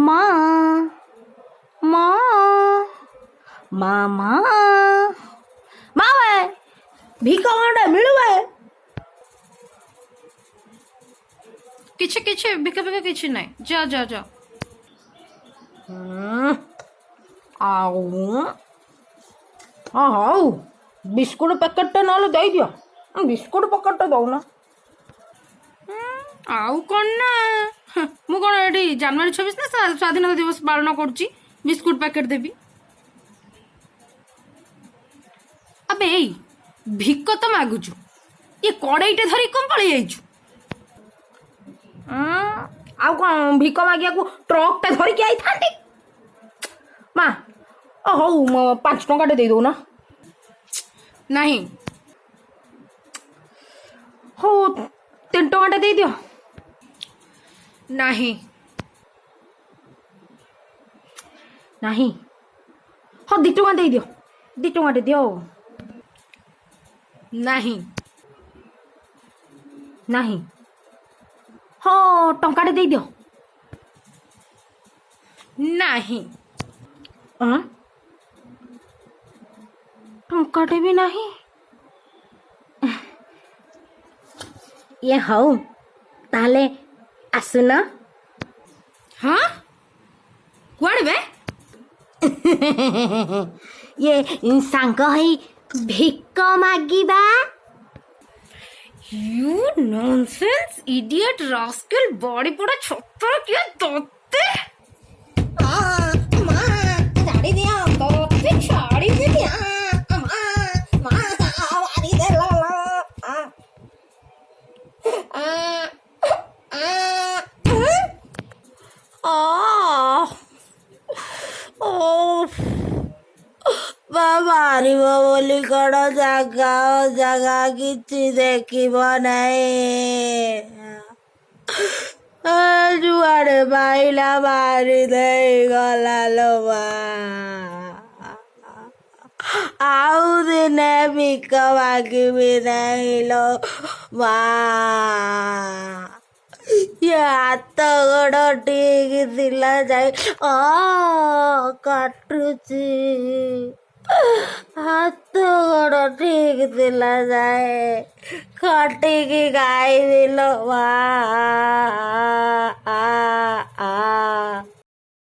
ମା ମା ମା ମା ମା ବେ ଭିକ ଖଣ୍ଡେ ମିଳିବେ। କିଛି ଭିକା କିଛି ନାହିଁ, ଯା ଯା ଯା। ଆଉ ହଁ ହଉ ବିସ୍କୁଟ ପ୍ୟାକେଟଟା ନହେଲେ ଦେଇଦିଅ। ବିସ୍କୁଟ ପ୍ୟାକେଟଟା ଦଉନ। ଆଉ କ'ଣ ନା ମୁଁ କ'ଣ ଏଠି ଜାନୁଆରୀ 26 ନା ସ୍ୱାଧୀନତା ଦିବସ ପାଳନ କରୁଛି ବିସ୍କୁଟ ପ୍ୟାକେଟ ଦେବି? ଆବେ ଏଇ ଭିକ ତ ମାଗୁଛୁ, ଇଏ କଡ଼େଇଟେ ଧରି କ'ଣ ପଳେଇ ଯାଇଛୁ? ଆଉ କ'ଣ ଭିକ ମାଗିବାକୁ ଟ୍ରକ୍ଟା ଧରିକି ଆଇଥାନ୍ତି? ମା ହଉ 5 ଟଙ୍କାଟେ ଦେଇଦଉନା। ନାହିଁ। ହଉ 3 ଟଙ୍କାଟେ ଦେଇଦିଅ। ନାହିଁ। ନାହିଁ। ହଉ 2 ଟଙ୍କା ଦେଇଦିଅ। 2 ଟଙ୍କାଟେ ଦିଅ। ନାହିଁ। ନାହିଁ। ହଁ ଟଙ୍କାଟେ ଦେଇଦିଅ। ନାହିଁ। ଟଙ୍କାଟେ ବି ନାହିଁ। ଇଏ ହଉ ତାହେଲେ ଆସୁନ। ହଁ କୁଆଡ଼େ ବେ? ଇଏ ସାଙ୍ଗ ହେଇ ଭିକ ମାଗିବା। You nonsense idiot rascal body ପୋଡ଼ା ଛତର କିଏ ତତେ? ଛାଡ଼ି ଦିଅ ତତେ ଛାଡ଼ିଦେବି। ମାରିବ ବୋଲି କ'ଣ ଜାଗା କିଛି ଦେଖିବ ନାହିଁ। ଯୁଆଡ଼େ ପାଇଲା ମାରି ଦେଇଗଲା ଲୋ ମା। ଆଉ ଦିନେ ଭିକ ମାଗିବି ନାହିଁ ଲୋ ମା। ହାତ ଗୋଡ଼ ଠିକ୍ ଥିଲା ଯାଇ କାଟୁଛି। ହାତ ଗୋଡ଼ ଠିକ୍ ଥିଲା ଯାଏ ଖଟିକି ଖାଇବି ଲୋ ମା।